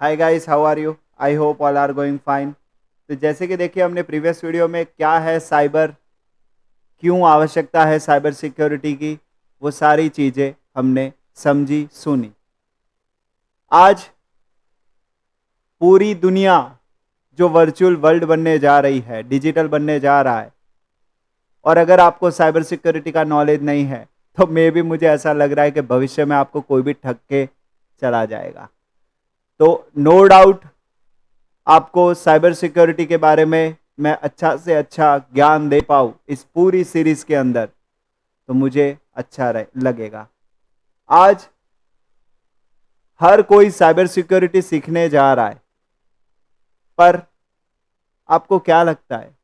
Hi guys, how are you? I hope all are going fine. तो जैसे कि देखिए, हमने प्रीवियस वीडियो में क्या है साइबर, क्यों आवश्यकता है साइबर सिक्योरिटी की, वो सारी चीज़ें हमने समझी सुनी। आज पूरी दुनिया जो वर्चुअल वर्ल्ड बनने जा रही है, डिजिटल बनने जा रहा है, और अगर आपको साइबर सिक्योरिटी का नॉलेज नहीं है तो मुझे ऐसा लग रहा है कि भविष्य में आपको कोई भी ठग के चला जाएगा। तो नो डाउट आपको साइबर सिक्योरिटी के बारे में मैं अच्छा से अच्छा ज्ञान दे पाऊँ इस पूरी सीरीज के अंदर, तो मुझे अच्छा लगेगा। आज हर कोई साइबर सिक्योरिटी सीखने जा रहा है, पर आपको क्या लगता है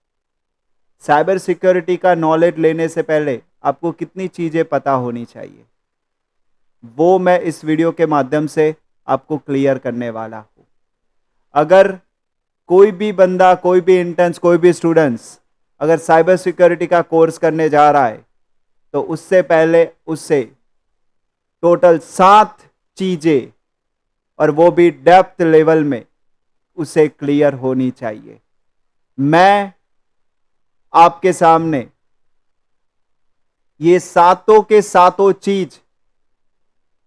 साइबर सिक्योरिटी का नॉलेज लेने से पहले आपको कितनी चीज़ें पता होनी चाहिए? वो मैं इस वीडियो के माध्यम से आपको क्लियर करने वाला हूँ। अगर कोई भी बंदा, कोई भी इंटर्न्स, कोई भी स्टूडेंट्स अगर साइबर सिक्योरिटी का कोर्स करने जा रहा है, तो उससे पहले उससे टोटल 7 चीजें, और वो भी डेप्थ लेवल में, उसे क्लियर होनी चाहिए। मैं आपके सामने ये सातों के सातों चीज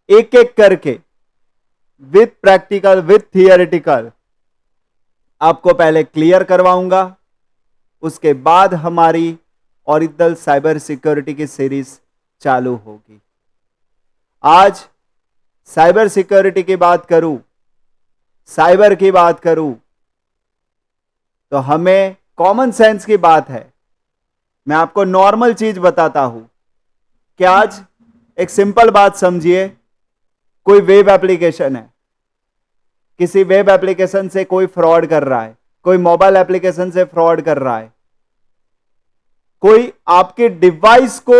एक एक करके विथ प्रैक्टिकल, विथ थियोरिटिकल आपको पहले क्लियर करवाऊंगा। उसके बाद हमारी ओरिजिनल साइबर सिक्योरिटी की सीरीज चालू होगी। आज साइबर सिक्योरिटी की बात करूं, साइबर की बात करूं, तो हमें कॉमन सेंस की बात है। मैं आपको नॉर्मल चीज बताता हूं कि आज एक सिंपल बात समझिए। कोई वेब एप्लीकेशन है, किसी वेब एप्लीकेशन से कोई फ्रॉड कर रहा है, कोई मोबाइल एप्लीकेशन से फ्रॉड कर रहा है, कोई आपके डिवाइस को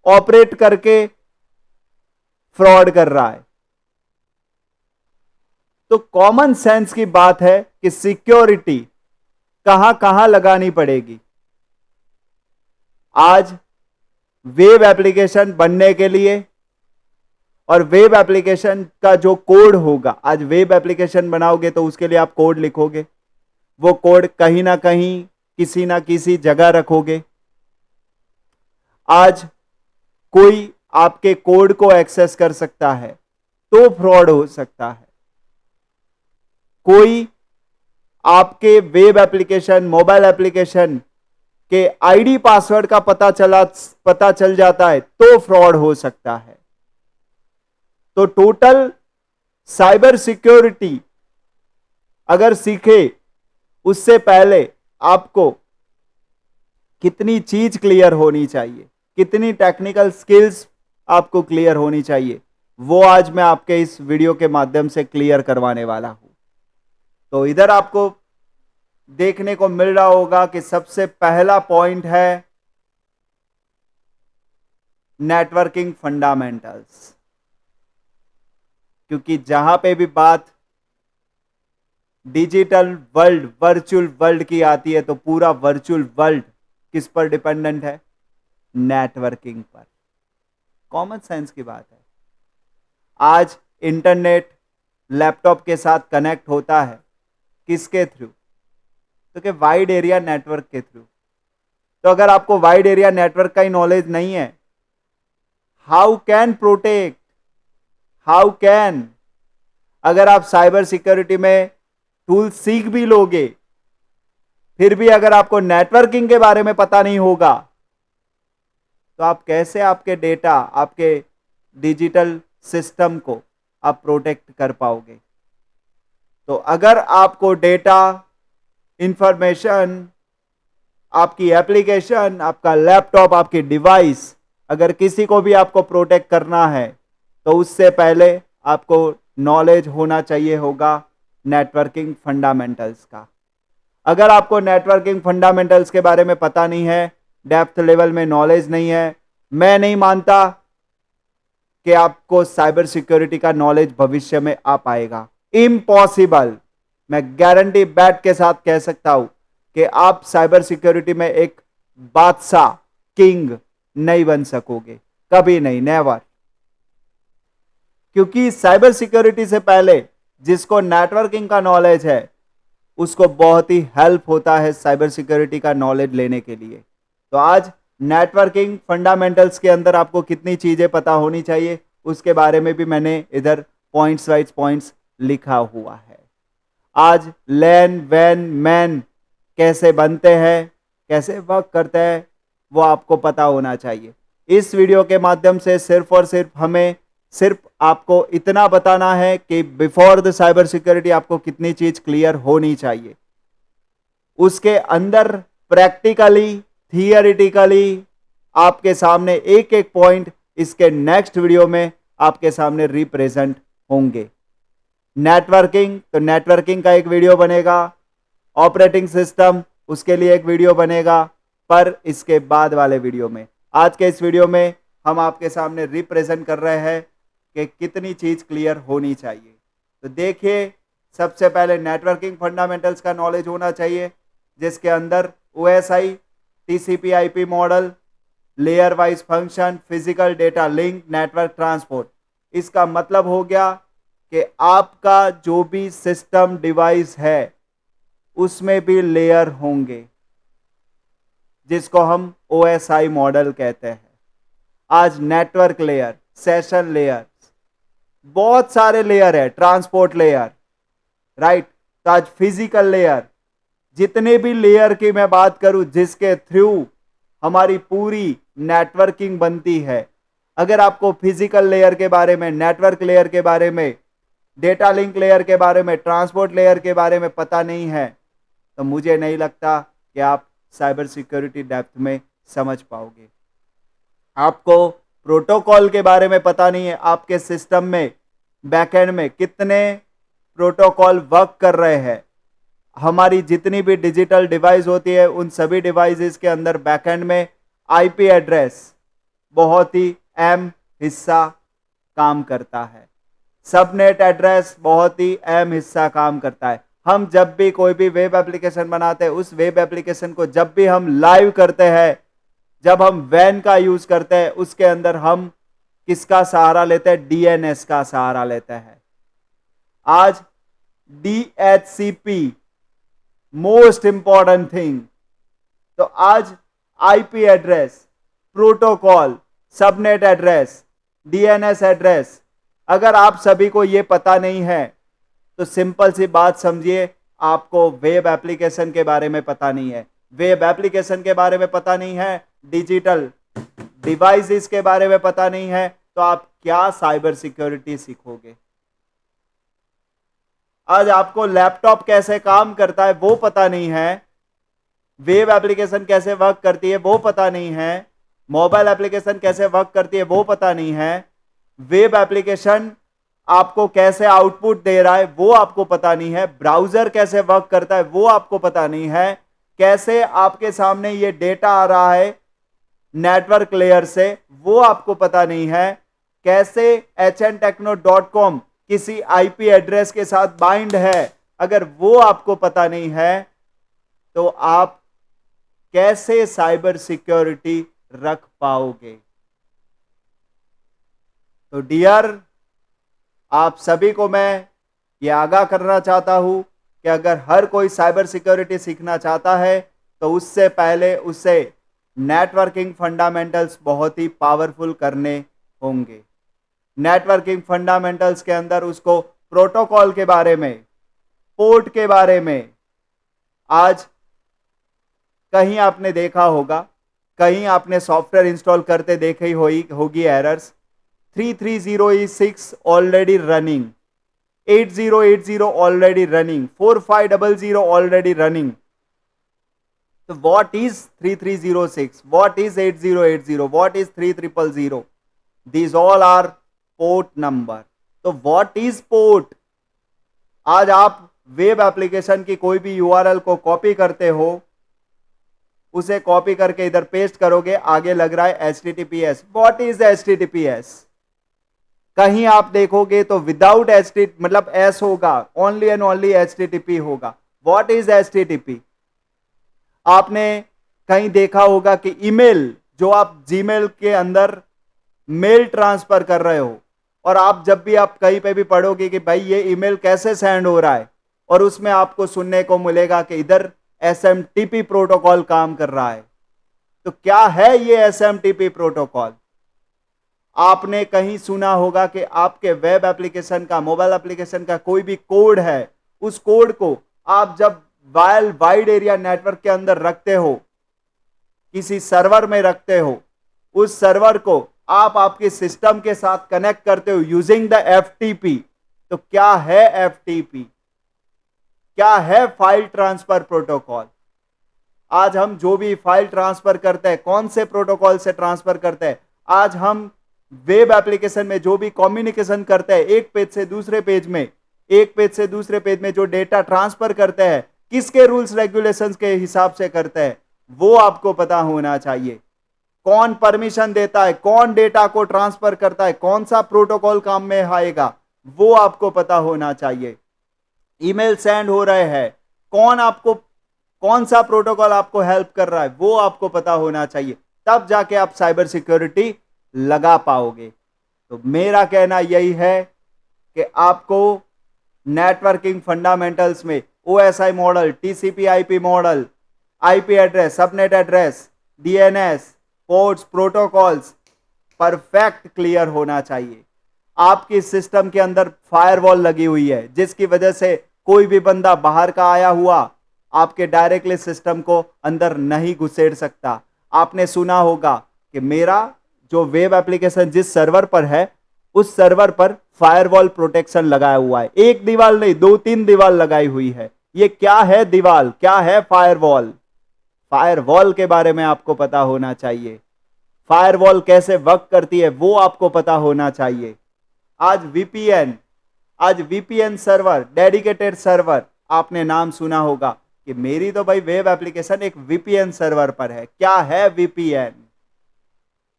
ऑपरेट करके फ्रॉड कर रहा है। तो कॉमन सेंस की बात है कि सिक्योरिटी कहां कहां लगानी पड़ेगी। आज वेब एप्लीकेशन बनने के लिए, और वेब एप्लीकेशन का जो कोड होगा, आज वेब एप्लीकेशन बनाओगे तो उसके लिए आप कोड लिखोगे, वो कोड कहीं ना कहीं किसी ना किसी जगह रखोगे। आज कोई आपके कोड को एक्सेस कर सकता है तो फ्रॉड हो सकता है। कोई आपके वेब एप्लीकेशन, मोबाइल एप्लीकेशन के आईडी पासवर्ड का पता चल जाता है तो फ्रॉड हो सकता है। तो टोटल साइबर सिक्योरिटी अगर सीखे, उससे पहले आपको कितनी चीज क्लियर होनी चाहिए, कितनी टेक्निकल स्किल्स आपको क्लियर होनी चाहिए, वो आज मैं आपके इस वीडियो के माध्यम से क्लियर करवाने वाला हूं। तो इधर आपको देखने को मिल रहा होगा कि सबसे पहला पॉइंट है नेटवर्किंग फंडामेंटल्स। क्योंकि जहां पे भी बात डिजिटल वर्ल्ड, वर्चुअल वर्ल्ड की आती है, तो पूरा वर्चुअल वर्ल्ड किस पर डिपेंडेंट है? नेटवर्किंग पर। कॉमन सेंस की बात है। आज इंटरनेट लैपटॉप के साथ कनेक्ट होता है किसके थ्रू? तो कि वाइड एरिया नेटवर्क के थ्रू। तो अगर आपको वाइड एरिया नेटवर्क का ही नॉलेज नहीं है, how can protect, how can, अगर आप साइबर सिक्योरिटी में टूल सीख भी लोगे, फिर भी अगर आपको नेटवर्किंग के बारे में पता नहीं होगा, तो आप कैसे आपके डेटा, आपके डिजिटल सिस्टम को आप प्रोटेक्ट कर पाओगे? तो अगर आपको डेटा, इंफॉर्मेशन, आपकी एप्लीकेशन, आपका लैपटॉप, आपकी डिवाइस, अगर किसी को भी आपको प्रोटेक्ट करना है, तो उससे पहले आपको नॉलेज होना चाहिए होगा नेटवर्किंग फंडामेंटल्स का। अगर आपको नेटवर्किंग फंडामेंटल्स के बारे में पता नहीं है, डेप्थ लेवल में नॉलेज नहीं है, मैं नहीं मानता कि आपको साइबर सिक्योरिटी का नॉलेज भविष्य में आ पाएगा। इम्पॉसिबल। मैं गारंटी बैट के साथ कह सकता हूं कि आप साइबर सिक्योरिटी में एक बादशाह, किंग नहीं बन सकोगे, कभी नहीं, नेवर। क्योंकि साइबर सिक्योरिटी से पहले जिसको नेटवर्किंग का नॉलेज है उसको बहुत ही हेल्प होता है साइबर सिक्योरिटी का नॉलेज लेने के लिए। तो आज नेटवर्किंग फंडामेंटल्स के अंदर आपको कितनी चीजें पता होनी चाहिए उसके बारे में भी मैंने इधर पॉइंट्स वाइज पॉइंट्स लिखा हुआ है। आज लैन वैन मैन कैसे बनते हैं, कैसे वर्क करते हैं, वो आपको पता होना चाहिए। इस वीडियो के माध्यम से सिर्फ और सिर्फ हमें सिर्फ आपको इतना बताना है कि बिफोर द साइबर सिक्योरिटी आपको कितनी चीज क्लियर होनी चाहिए। उसके अंदर प्रैक्टिकली थियरिटिकली आपके सामने एक एक पॉइंट इसके नेक्स्ट वीडियो में आपके सामने रिप्रेजेंट होंगे। नेटवर्किंग, तो नेटवर्किंग का एक वीडियो बनेगा, ऑपरेटिंग सिस्टम उसके लिए एक वीडियो बनेगा, पर इसके बाद वाले वीडियो में, आज के इस वीडियो में हम आपके सामने रिप्रेजेंट कर रहे हैं कि कितनी चीज क्लियर होनी चाहिए। तो देखिए, सबसे पहले नेटवर्किंग फंडामेंटल्स का नॉलेज होना चाहिए, जिसके अंदर OSI, TCP/IP model, layer wise function, physical data link, network transport. इसका मतलब हो गया कि आपका जो भी सिस्टम डिवाइस है उसमें भी लेयर होंगे, जिसको हम OSI मॉडल कहते हैं। आज नेटवर्क लेयर, सेशन लेयर, बहुत सारे लेयर है, ट्रांसपोर्ट लेयर, राइट। तो आज फिजिकल लेयर, जितने भी लेयर की मैं बात करूं जिसके थ्रू हमारी पूरी नेटवर्किंग बनती है, अगर आपको फिजिकल लेयर के बारे में, नेटवर्क लेयर के बारे में, डेटा लिंक लेयर के बारे में, ट्रांसपोर्ट लेयर के बारे में पता नहीं है, तो मुझे नहीं लगता कि आप साइबर सिक्योरिटी डेप्थ में समझ पाओगे। आपको प्रोटोकॉल के बारे में पता नहीं है, आपके सिस्टम में बैकएंड में कितने प्रोटोकॉल वर्क कर रहे हैं। हमारी जितनी भी डिजिटल डिवाइस होती है उन सभी डिवाइसेस के अंदर बैकएंड में IP एड्रेस बहुत ही अहम हिस्सा काम करता है। सबनेट एड्रेस बहुत ही अहम हिस्सा काम करता है। हम जब भी कोई भी वेब एप्लीकेशन बनाते हैं, उस वेब एप्लीकेशन को जब भी हम लाइव करते हैं, जब हम वैन का यूज करते हैं, उसके अंदर हम किसका सहारा लेते हैं? DNS का सहारा लेते हैं। आज DHCP मोस्ट इंपॉर्टेंट थिंग। तो आज IP address, protocol, subnet address, DNS address, अगर आप सभी को यह पता नहीं है तो सिंपल सी बात समझिए, आपको वेब एप्लीकेशन के बारे में पता नहीं है। वेब एप्लीकेशन के बारे में पता नहीं है, डिजिटल डिवाइसेस के बारे में पता नहीं है, तो आप क्या साइबर सिक्योरिटी सीखोगे? आज आपको लैपटॉप कैसे काम करता है वो पता नहीं है, वेब एप्लीकेशन कैसे वर्क करती है वो पता नहीं है, मोबाइल एप्लीकेशन कैसे वर्क करती है वो पता नहीं है, वेब एप्लीकेशन आपको कैसे आउटपुट दे रहा है वो आपको पता नहीं है, ब्राउजर कैसे वर्क करता है वो आपको पता नहीं है, कैसे आपके सामने ये डेटा आ रहा है नेटवर्क लेयर से वो आपको पता नहीं है, कैसे hntechno.com किसी IP एड्रेस के साथ बाइंड है, अगर वो आपको पता नहीं है तो आप कैसे साइबर सिक्योरिटी रख पाओगे? तो डियर, आप सभी को मैं ये आगाह करना चाहता हूं कि अगर हर कोई साइबर सिक्योरिटी सीखना चाहता है तो उससे पहले उसे नेटवर्किंग फंडामेंटल्स बहुत ही पावरफुल करने होंगे। नेटवर्किंग फंडामेंटल्स के अंदर उसको प्रोटोकॉल के बारे में, पोर्ट के बारे में, आज कहीं आपने देखा होगा, कहीं आपने सॉफ्टवेयर इंस्टॉल करते देखी होगी errors, 3306 already running, 8080 already running, 4500 already running. तो what is 3306, what is 8080, what is 3000? These all are port number. तो व्हाट इज पोर्ट? आज आप वेब एप्लीकेशन की कोई भी URL को कॉपी करते हो, उसे कॉपी करके इधर पेस्ट करोगे, आगे लग रहा है HTTPS। What is HTTPS? कहीं आप देखोगे तो विदाउट मतलब S होगा, ओनली एंड ओनली HTTP होगा। What is HTTP? आपने कहीं देखा होगा कि ईमेल, जो आप जीमेल के अंदर मेल ट्रांसफर कर रहे हो, और आप जब भी आप कहीं पे भी पढ़ोगे कि भाई ये ईमेल कैसे सेंड हो रहा है, और उसमें आपको सुनने को मिलेगा कि इधर एसएमटीपी प्रोटोकॉल काम कर रहा है। तो क्या है ये एसएमटीपी प्रोटोकॉल? आपने कहीं सुना होगा कि आपके वेब एप्लीकेशन का, मोबाइल एप्लीकेशन का कोई भी कोड है, उस कोड को आप जब वाइड एरिया नेटवर्क के अंदर रखते हो, किसी सर्वर में रखते हो, उस सर्वर को आप आपके सिस्टम के साथ कनेक्ट करते हो यूजिंग द एफटीपी। तो क्या है एफटीपी? क्या है फाइल ट्रांसफर प्रोटोकॉल? आज हम जो भी फाइल ट्रांसफर करते हैं, कौन से प्रोटोकॉल से ट्रांसफर करते हैं? आज हम वेब एप्लीकेशन में जो भी कम्युनिकेशन करते हैं, एक पेज से दूसरे पेज में, एक पेज से दूसरे पेज में जो डेटा ट्रांसफर करते हैं, किसके रूल्स रेगुलेशंस के हिसाब से करते हैं, वो आपको पता होना चाहिए। कौन परमिशन देता है, कौन डेटा को ट्रांसफर करता है, कौन सा प्रोटोकॉल काम में आएगा, वो आपको पता होना चाहिए। ईमेल सेंड हो रहे हैं, कौन सा प्रोटोकॉल आपको हेल्प कर रहा है, वो आपको पता होना चाहिए। तब जाके आप साइबर सिक्योरिटी लगा पाओगे। तो मेरा कहना यही है कि आपको नेटवर्किंग फंडामेंटल्स में OSI model, TCP IP model, IP address, subnet address, DNS, ports, protocols perfect clear होना चाहिए। आपकी सिस्टम के अंदर फायरवॉल लगी हुई है, जिसकी वजह से कोई भी बंदा बाहर का आया हुआ आपके डायरेक्टली सिस्टम को अंदर नहीं घुसेड़ सकता। आपने सुना होगा कि मेरा जो वेब एप्लीकेशन जिस सर्वर पर है, उस सर्वर पर फायरवॉल प्रोटेक्शन लगाया हुआ है। एक दीवार नहीं, 2-3 दीवार लगाई हुई है। ये क्या है दीवार, क्या है फायरवॉल? फायरवॉल के बारे में आपको पता होना चाहिए। फायरवॉल कैसे वर्क करती है वो आपको पता होना चाहिए। आज वीपीएन सर्वर, डेडिकेटेड सर्वर, आपने नाम सुना होगा कि मेरी तो भाई वेब एप्लीकेशन एक वीपीएन सर्वर पर है। क्या है वीपीएन,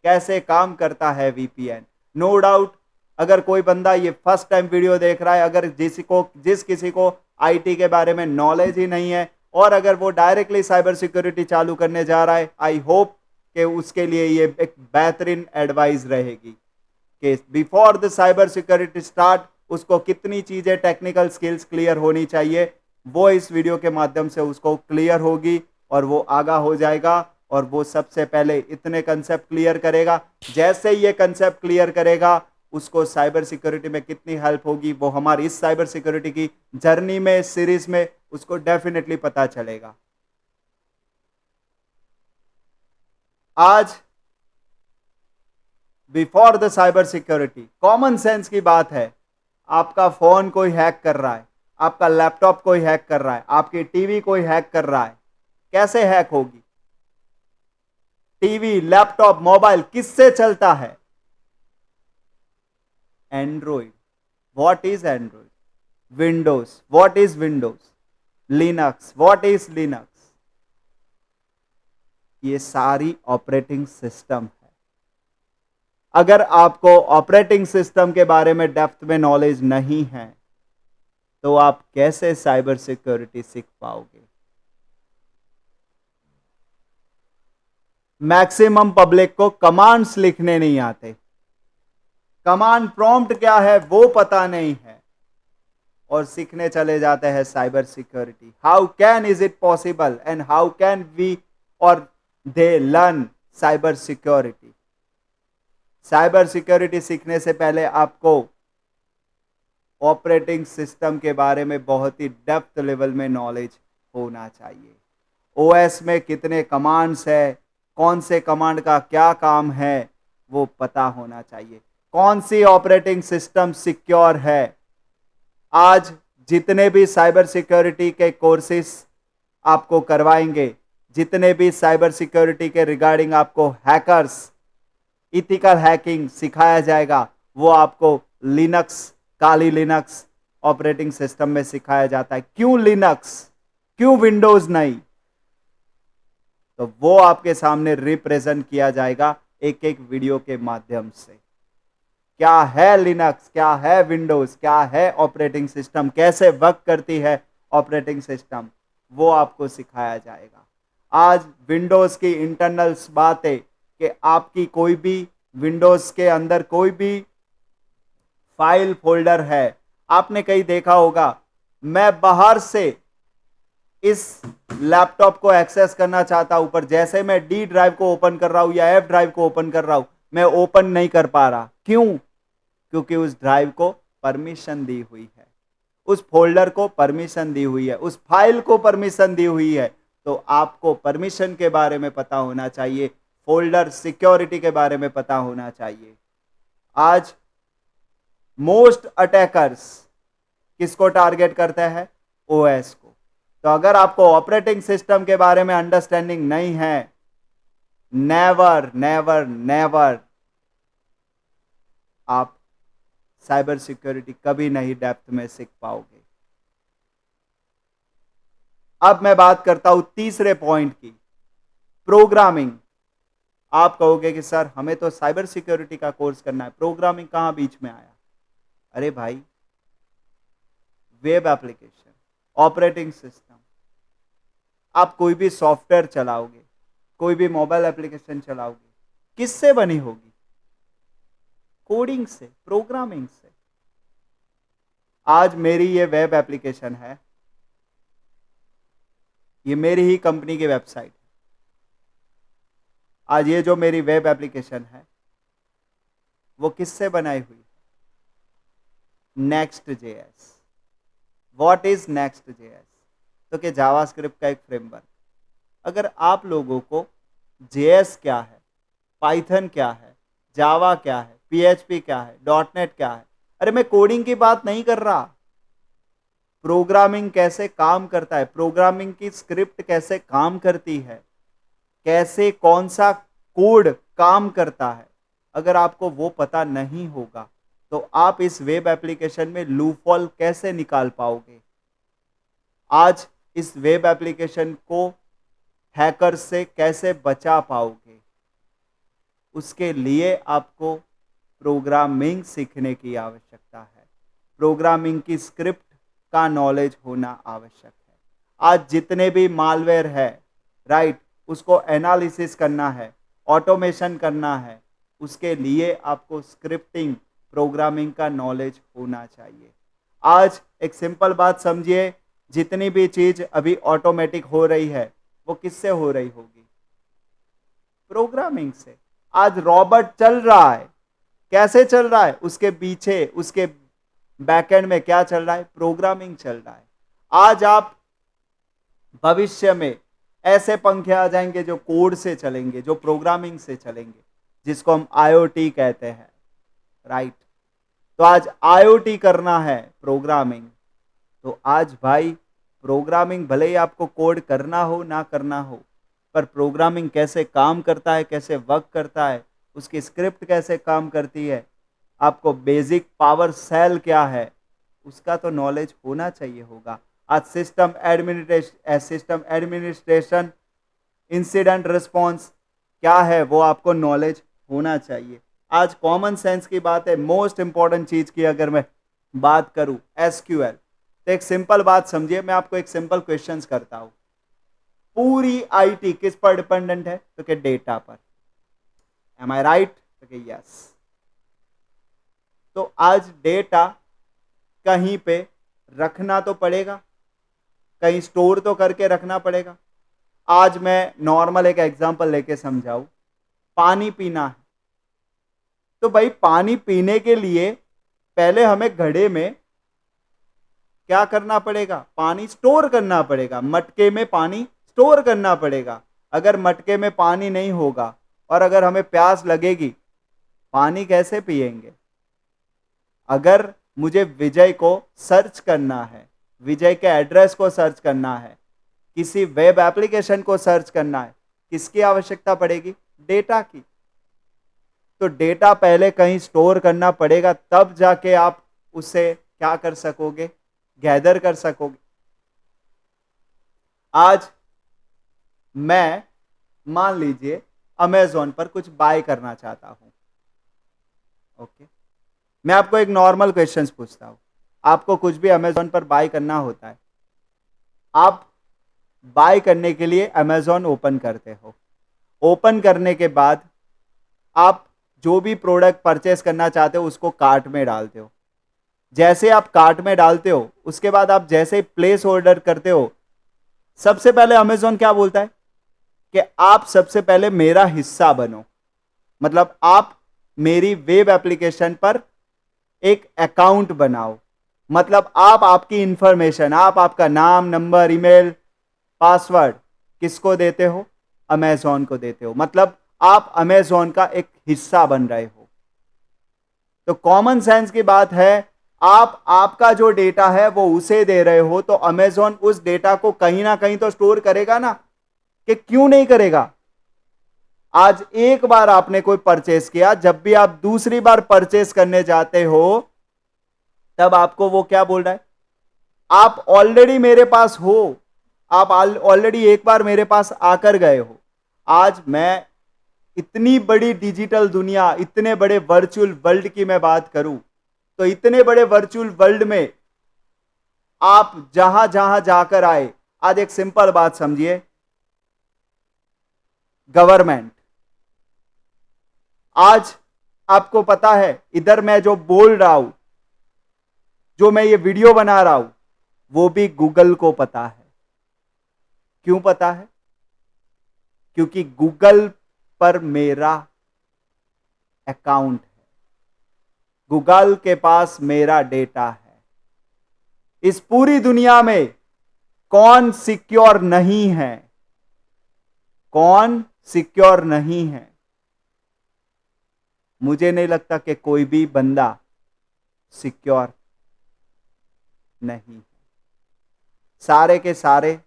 कैसे काम करता है वीपीएन? नो डाउट अगर कोई बंदा ये फर्स्ट टाइम वीडियो देख रहा है, अगर जिस किसी को आईटी के बारे में नॉलेज ही नहीं है, और अगर वो डायरेक्टली साइबर सिक्योरिटी चालू करने जा रहा है, आई होप कि उसके लिए ये एक बेहतरीन एडवाइस रहेगी कि before the cyber security start उसको कितनी चीजें, टेक्निकल स्किल्स क्लियर होनी चाहिए, वो इस वीडियो के माध्यम से उसको क्लियर होगी और वो आगा हो जाएगा। और वो सबसे पहले इतने कंसेप्ट क्लियर करेगा। जैसे ये कंसेप्ट क्लियर करेगा, उसको साइबर सिक्योरिटी में कितनी हेल्प होगी वो हमारी इस साइबर सिक्योरिटी की जर्नी में, सीरीज में उसको डेफिनेटली पता चलेगा। आज before the cyber security common sense की बात है। आपका फोन कोई हैक कर रहा है, आपका लैपटॉप कोई हैक कर रहा है, आपकी टीवी कोई हैक कर रहा है। कैसे हैक होगी? टीवी, लैपटॉप, मोबाइल किससे चलता है? Android. What is Android? Windows. What is Windows? Linux. What is Linux? ये सारी ऑपरेटिंग सिस्टम है। अगर आपको ऑपरेटिंग सिस्टम के बारे में डेप्थ में नॉलेज नहीं है, तो आप कैसे साइबर सिक्योरिटी सीख पाओगे? मैक्सिमम पब्लिक को कमांड्स लिखने नहीं आते, कमांड प्रॉम्प्ट क्या है वो पता नहीं है, और सीखने चले जाते हैं cyber security. How can is it possible and how can we और they learn cyber security? Cyber security सीखने से पहले आपको ऑपरेटिंग सिस्टम के बारे में बहुत ही डेप्थ लेवल में नॉलेज होना चाहिए। ओएस में कितने कमांड्स है, कौन से कमांड का क्या काम है, वो पता होना चाहिए। कौन सी ऑपरेटिंग सिस्टम सिक्योर है? आज जितने भी साइबर सिक्योरिटी के कोर्सेस आपको करवाएंगे, जितने भी साइबर सिक्योरिटी के रिगार्डिंग आपको हैकर्स, इथिकल हैकिंग सिखाया जाएगा, वो आपको लिनक्स, काली लिनक्स ऑपरेटिंग सिस्टम में सिखाया जाता है। क्यों लिनक्स, क्यों विंडोज नहीं? तो वो आपके सामने रिप्रेजेंट किया जाएगा एक एक वीडियो के माध्यम से। क्या है लिनक्स, क्या है विंडोज, क्या है ऑपरेटिंग सिस्टम, कैसे वर्क करती है ऑपरेटिंग सिस्टम, वो आपको सिखाया जाएगा। आज विंडोज की इंटरनल्स बात है कि आपकी कोई भी विंडोज के अंदर कोई भी फाइल फोल्डर है। आपने कहीं देखा होगा, मैं बाहर से इस लैपटॉप को एक्सेस करना चाहता हूं, पर जैसे मैं डी ड्राइव को ओपन कर रहा हूं या एफ ड्राइव को ओपन कर रहा हूं, मैं ओपन नहीं कर पा रहा। क्यों? क्योंकि उस ड्राइव को परमिशन दी हुई है, उस फोल्डर को परमिशन दी हुई है, उस फाइल को परमिशन दी हुई है। तो आपको परमिशन के बारे में पता होना चाहिए, फोल्डर सिक्योरिटी के बारे में पता होना चाहिए। आज मोस्ट अटैकर्स किसको टारगेट करते हैं? ओएस को। तो अगर आपको ऑपरेटिंग सिस्टम के बारे में अंडरस्टैंडिंग नहीं है, नेवर नेवर नेवर आप साइबर सिक्योरिटी कभी नहीं डेप्थ में सीख पाओगे। अब मैं बात करता हूं तीसरे पॉइंट की, प्रोग्रामिंग। आप कहोगे कि सर हमें तो साइबर सिक्योरिटी का कोर्स करना है, प्रोग्रामिंग कहां बीच में आया? अरे भाई, वेब एप्लीकेशन, ऑपरेटिंग सिस्टम, आप कोई भी सॉफ्टवेयर चलाओगे, कोई भी मोबाइल एप्लीकेशन चलाओगे, किससे बनी होगी? कोडिंग से, प्रोग्रामिंग से। आज मेरी ये वेब एप्लीकेशन है, ये मेरी ही कंपनी की वेबसाइट है। आज ये जो मेरी वेब एप्लीकेशन है वो किससे बनाई हुई है? Next JS. What is next JS? तो कि जावास्क्रिप्ट का एक फ्रेमवर्क। अगर आप लोगों को जेएस क्या है, पाइथन क्या है, जावा क्या है, पीएचपी क्या है, डॉटनेट क्या है, अरे मैं कोडिंग की बात नहीं कर रहा। प्रोग्रामिंग कैसे काम करता है, प्रोग्रामिंग की स्क्रिप्ट कैसे काम करती है, कैसे कौन सा कोड काम करता है, अगर आपको वो पता नहीं होगा तो आप इस वेब एप्लीकेशन में लूपहोल कैसे निकाल पाओगे? आज इस वेब एप्लीकेशन को हैकर से कैसे बचा पाओगे? उसके लिए आपको प्रोग्रामिंग सीखने की आवश्यकता है, प्रोग्रामिंग की स्क्रिप्ट का नॉलेज होना आवश्यक है। आज जितने भी मालवेयर है, राइट, उसको एनालिसिस करना है, ऑटोमेशन करना है, उसके लिए आपको स्क्रिप्टिंग, प्रोग्रामिंग का नॉलेज होना चाहिए। आज एक सिंपल बात समझिए, जितनी भी चीज अभी ऑटोमेटिक हो रही है वो किससे हो रही होगी? प्रोग्रामिंग से। आज रॉबोट चल रहा है, कैसे चल रहा है? उसके पीछे, उसके बैकएंड में क्या चल रहा है? प्रोग्रामिंग चल रहा है। आज आप भविष्य में ऐसे पंखे आ जाएंगे जो कोड से चलेंगे, जो प्रोग्रामिंग से चलेंगे, जिसको हम आईओटी कहते हैं, राइट। तो आज आईओटी करना है, प्रोग्रामिंग। तो आज भाई प्रोग्रामिंग भले ही आपको कोड करना हो ना करना हो, पर प्रोग्रामिंग कैसे काम करता है, कैसे वर्क करता है, उसकी स्क्रिप्ट कैसे काम करती है, आपको बेसिक पावर सेल क्या है, उसका तो नॉलेज होना चाहिए होगा। आज सिस्टम एडमिनिस्ट्रेशन, इंसिडेंट रिस्पॉन्स क्या है, वो आपको नॉलेज होना चाहिए। आज कॉमन सेंस की बात है, मोस्ट इंपॉर्टेंट चीज की अगर मैं बात करूं, एसक्यूएल। तो एक सिंपल बात समझिए, मैं आपको एक सिंपल क्वेश्चन करता हूं। पूरी आईटी किस पर डिपेंडेंट है? तो कि डेटा पर। एम आई राइट? तो कि यस। तो आज डेटा कहीं पे रखना तो पड़ेगा, कहीं स्टोर तो करके रखना पड़ेगा। आज मैं नॉर्मल एक एग्जांपल लेके समझाऊं, पानी पीना है, तो भाई पानी पीने के लिए पहले हमें घड़े में क्या करना पड़ेगा? पानी स्टोर करना पड़ेगा, मटके में पानी स्टोर करना पड़ेगा। अगर मटके में पानी नहीं होगा और अगर हमें प्यास लगेगी, पानी कैसे पिएंगे? अगर मुझे विजय को सर्च करना है, विजय के एड्रेस को सर्च करना है, किसी वेब एप्लीकेशन को सर्च करना है, किसकी आवश्यकता पड़ेगी? डेटा की। तो डेटा पहले कहीं स्टोर करना पड़ेगा, तब जाके आप उसे क्या कर सकोगे? गैदर कर सकोगे। आज मैं मान लीजिए अमेजोन पर कुछ बाय करना चाहता हूं, ओके। मैं आपको एक नॉर्मल क्वेश्चन पूछता हूं, आपको कुछ भी अमेजोन पर बाय करना होता है, आप बाय करने के लिए अमेजोन ओपन करते हो। ओपन करने के बाद आप जो भी प्रोडक्ट परचेस करना चाहते हो उसको कार्ट में डालते हो। जैसे आप कार्ट में डालते हो, उसके बाद आप जैसे प्लेस ऑर्डर करते हो, सबसे पहले अमेजोन क्या बोलता है कि आप सबसे पहले मेरा हिस्सा बनो। मतलब आप मेरी वेब एप्लीकेशन पर एक अकाउंट बनाओ। मतलब आप आपकी इंफॉर्मेशन, आप आपका नाम, नंबर, ईमेल, पासवर्ड किसको देते हो? अमेजोन को देते हो। मतलब आप अमेजोन का एक हिस्सा बन रहे हो। तो कॉमन सेंस की बात है, आप आपका जो डेटा है वो उसे दे रहे हो, तो अमेजोन उस डेटा को कहीं ना कहीं तो स्टोर करेगा ना, कि क्यों नहीं करेगा? आज एक बार आपने कोई परचेस किया, जब भी आप दूसरी बार परचेस करने जाते हो, तब आपको वो क्या बोल रहा है? आप ऑलरेडी मेरे पास हो, आप ऑलरेडी एक बार मेरे पास आकर गए हो। आज मैं इतनी बड़ी डिजिटल दुनिया, इतने बड़े वर्चुअल वर्ल्ड की मैं बात करूं, तो इतने बड़े वर्चुअल वर्ल्ड में आप जहां जहां जाकर आए, आज एक सिंपल बात समझिए, गवर्नमेंट, आज आपको पता है इधर मैं जो बोल रहा हूं, जो मैं ये वीडियो बना रहा हूं, वो भी गूगल को पता है। क्यों पता है? क्योंकि गूगल पर मेरा अकाउंट है, गूगल के पास मेरा डेटा है। इस पूरी दुनिया में कौन सिक्योर नहीं है? कौन सिक्योर नहीं है? मुझे नहीं लगता कि कोई भी बंदा सिक्योर नहीं है। सारे के सारे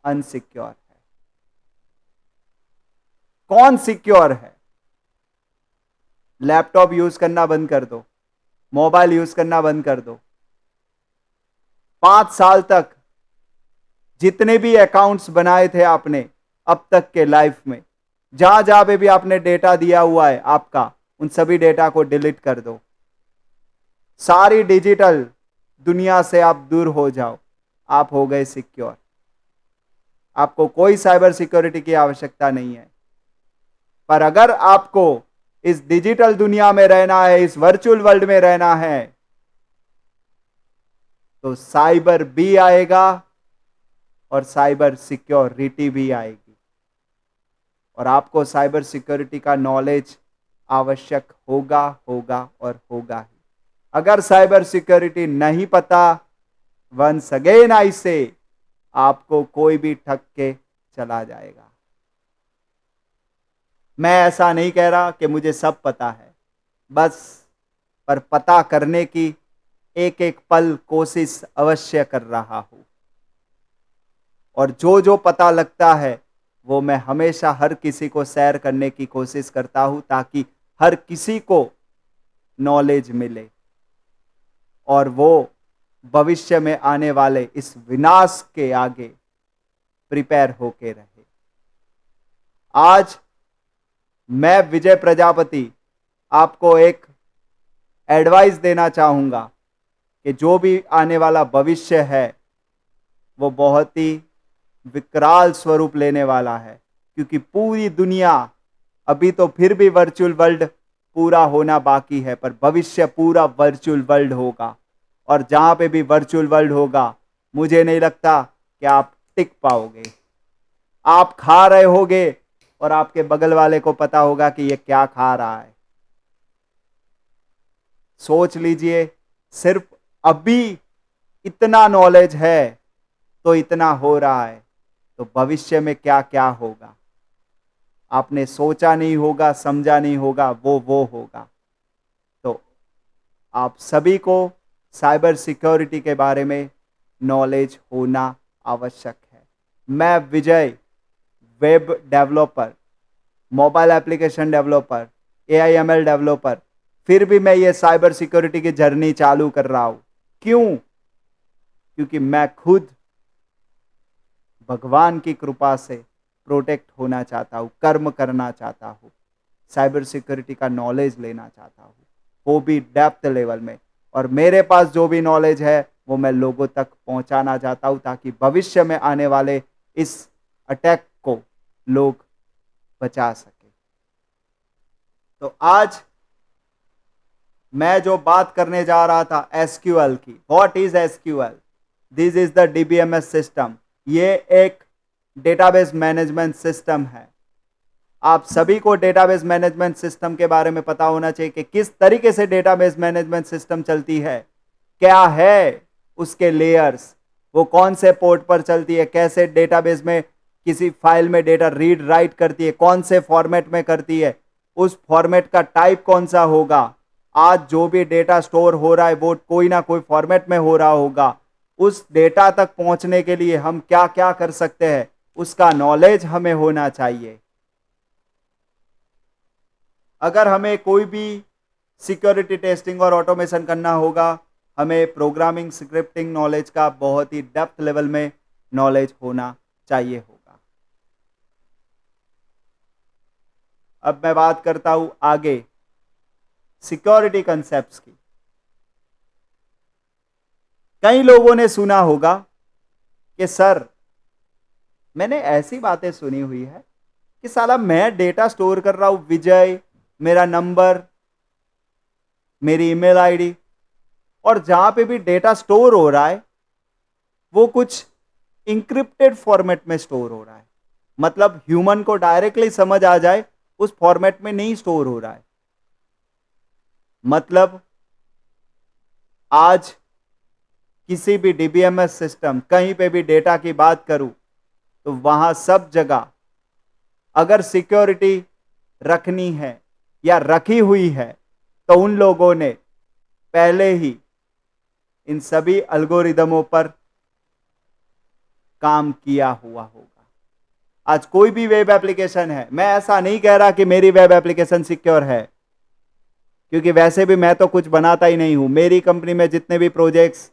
अनसिक्योर है। कौन सिक्योर है? लैपटॉप यूज करना बंद कर दो, मोबाइल यूज करना बंद कर दो। 5 साल तक जितने भी अकाउंट्स बनाए थे आपने अब तक के लाइफ में, जहां जहां पे भी आपने डेटा दिया हुआ है आपका, उन सभी डेटा को डिलीट कर दो। सारी डिजिटल दुनिया से आप दूर हो जाओ, आप हो गए सिक्योर। आपको कोई साइबर सिक्योरिटी की आवश्यकता नहीं है। पर अगर आपको इस डिजिटल दुनिया में रहना है, इस वर्चुअल वर्ल्ड में रहना है, तो साइबर भी आएगा और साइबर सिक्योरिटी भी आएगी। और आपको साइबर सिक्योरिटी का नॉलेज आवश्यक होगा, होगा और होगा ही। अगर साइबर सिक्योरिटी नहीं पता, वंस अगेन आई से, आपको कोई भी ठग के चला जाएगा। मैं ऐसा नहीं कह रहा कि मुझे सब पता है, बस पर पता करने की एक एक पल कोशिश अवश्य कर रहा हूं। और जो जो पता लगता है वो मैं हमेशा हर किसी को शेयर करने की कोशिश करता हूं, ताकि हर किसी को नॉलेज मिले और वो भविष्य में आने वाले इस विनाश के आगे प्रिपेयर होके रहे। आज मैं विजय प्रजापति आपको एक एडवाइस देना चाहूंगा कि जो भी आने वाला भविष्य है वो बहुत ही विकराल स्वरूप लेने वाला है। क्योंकि पूरी दुनिया, अभी तो फिर भी वर्चुअल वर्ल्ड पूरा होना बाकी है, पर भविष्य पूरा वर्चुअल वर्ल्ड होगा। और जहां पे भी वर्चुअल वर्ल्ड होगा, मुझे नहीं लगता कि आप टिक पाओगे। आप खा रहे होगे और आपके बगल वाले को पता होगा कि ये क्या खा रहा है। सोच लीजिए, सिर्फ अभी इतना नॉलेज है तो इतना हो रहा है, तो भविष्य में क्या क्या होगा आपने सोचा नहीं होगा, समझा नहीं होगा, वो होगा। तो आप सभी को साइबर सिक्योरिटी के बारे में नॉलेज होना आवश्यक है। मैं Vijay, web developer, mobile application developer, AIML developer, फिर भी मैं ये साइबर सिक्योरिटी की जर्नी चालू कर रहा हूं। क्यों? क्योंकि मैं खुद भगवान की कृपा से प्रोटेक्ट होना चाहता हूं, कर्म करना चाहता हूं, साइबर सिक्योरिटी का नॉलेज लेना चाहता हूं, वो भी डेप्थ लेवल में। और मेरे पास जो भी नॉलेज है वो मैं लोगों तक पहुंचाना चाहता हूं, ताकि भविष्य में आने वाले इस अटैक को लोग बचा सके। तो आज मैं जो बात करने जा रहा था एसक्यूएल की, what is SQL? This is the DBMS system. ये एक डेटाबेस मैनेजमेंट सिस्टम है। आप सभी को डेटाबेस मैनेजमेंट सिस्टम के बारे में पता होना चाहिए कि किस तरीके से डेटाबेस मैनेजमेंट सिस्टम चलती है, क्या है उसके लेयर्स, वो कौन से पोर्ट पर चलती है, कैसे डेटाबेस में किसी फाइल में डेटा रीड राइट करती है, कौन से फॉर्मेट में करती है, उस फॉर्मेट का टाइप कौन सा होगा। आज जो भी डेटा स्टोर हो रहा है वो कोई ना कोई फॉर्मेट में हो रहा होगा। उस डेटा तक पहुंचने के लिए हम क्या क्या कर सकते हैं, उसका नॉलेज हमें होना चाहिए। अगर हमें कोई भी सिक्योरिटी टेस्टिंग और ऑटोमेशन करना होगा, हमें प्रोग्रामिंग स्क्रिप्टिंग नॉलेज का बहुत ही डेप्थ लेवल में नॉलेज होना चाहिए होगा। अब मैं बात करता हूं आगे सिक्योरिटी कंसेप्ट्स की। कई लोगों ने सुना होगा कि सर, मैंने ऐसी बातें सुनी हुई है कि साला मैं डेटा स्टोर कर रहा हूं, विजय मेरा नंबर, मेरी ईमेल आईडी, और जहां पे भी डेटा स्टोर हो रहा है वो कुछ इंक्रिप्टेड फॉर्मेट में स्टोर हो रहा है। मतलब ह्यूमन को डायरेक्टली समझ आ जाए उस फॉर्मेट में नहीं स्टोर हो रहा है। मतलब आज किसी भी डीबीएमएस सिस्टम, कहीं पे भी डेटा की बात करूं तो वहां सब जगह अगर सिक्योरिटी रखनी है या रखी हुई है तो उन लोगों ने पहले ही इन सभी एल्गोरिदमों पर काम किया हुआ होगा। आज कोई भी वेब एप्लीकेशन है, मैं ऐसा नहीं कह रहा कि मेरी वेब एप्लीकेशन सिक्योर है, क्योंकि वैसे भी मैं तो कुछ बनाता ही नहीं हूं। मेरी कंपनी में जितने भी प्रोजेक्ट्स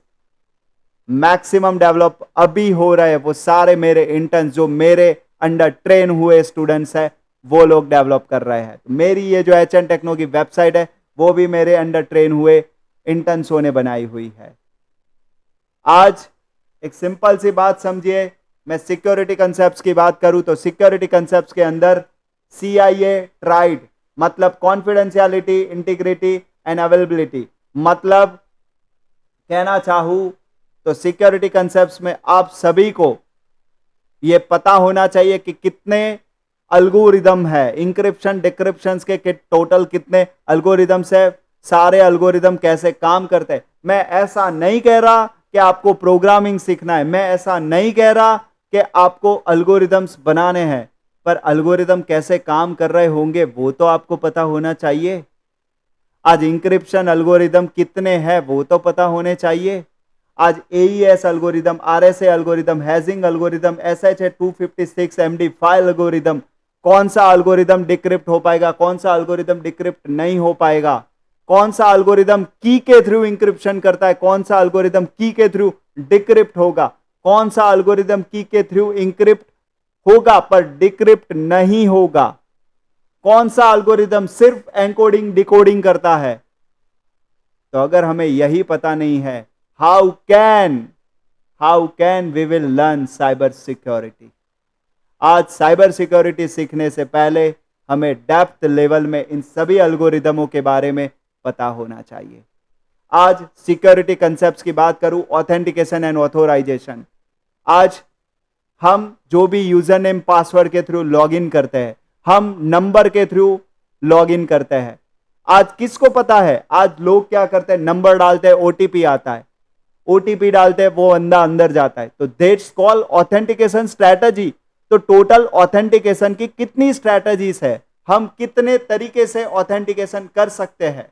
मैक्सिमम डेवलप अभी हो रहे हैं वो सारे मेरे इंटर्न्स, जो मेरे अंडर ट्रेन हुए स्टूडेंट्स हैं, वो लोग डेवलप कर रहे हैं। तो मेरी ये जो एचएन टेक्नो की वेबसाइट है वो भी मेरे अंडर ट्रेन हुए इंटर्न्सों ने बनाई हुई है। आज एक सिंपल सी बात समझिए, मैं सिक्योरिटी कंसेप्ट्स की बात करूं तो सिक्योरिटी कंसेप्ट्स के अंदर CIA ट्राइड, मतलब कॉन्फिडेंशियलिटी, इंटीग्रिटी एंड अवेलेबिलिटी। मतलब कहना चाहूं तो सिक्योरिटी कंसेप्ट्स में आप सभी को यह पता होना चाहिए कि कितने एल्गोरिदम है, इंक्रिप्शन डिक्रिप्शन के टोटल कितने एल्गोरिदम्स है, सारे एल्गोरिदम कैसे काम करते हैं। मैं ऐसा नहीं कह रहा कि आपको प्रोग्रामिंग सीखना है, मैं ऐसा नहीं कह रहा कि आपको एल्गोरिदम्स बनाने हैं, पर एल्गोरिदम कैसे काम कर रहे होंगे वो तो आपको पता होना चाहिए। आज इंक्रिप्शन एल्गोरिदम कितने हैं वो तो पता होने चाहिए। आज AES algorithm, RSA algorithm, hedging algorithm, SHA-256 MD file algorithm, कौन सा एल्गोरिदम डिक्रिप्ट हो पाएगा, कौन सा एल्गोरिदम डिक्रिप्ट नहीं हो पाएगा, कौन सा एल्गोरिदम की के थ्रू इंक्रिप्शन करता है, कौन सा एल्गोरिदम की के थ्रू डिक्रिप्ट होगा, कौन सा एल्गोरिदम की के थ्रू इंक्रिप्ट होगा पर डिक्रिप्ट नहीं होगा, कौन सा एल्गोरिदम सिर्फ एनकोडिंग डिकोडिंग करता है। तो अगर हमें यही पता नहीं है, how can we will learn cyber security. आज साइबर सिक्योरिटी सीखने से पहले हमें डेप्थ लेवल में इन सभी एल्गोरिदमों के बारे में पता होना चाहिए। आज सिक्योरिटी कंसेप्ट्स की बात करूं, ऑथेंटिकेशन एंड ऑथोराइजेशन। आज हम जो भी यूजर नेम पासवर्ड के थ्रू लॉगिन करते हैं, हम नंबर के थ्रू लॉगिन करते हैं। आज किसको पता है, आज लोग क्या करते हैं, नंबर डालते हैं, OTP आता है, OTP डालते हैं, वो बंदा अंदर जाता है। तो दैट्स कॉल्ड ऑथेंटिकेशन स्ट्रैटेजी। तो टोटल ऑथेंटिकेशन की कितनी स्ट्रैटेजीज है, हम कितने तरीके से ऑथेंटिकेशन कर सकते हैं।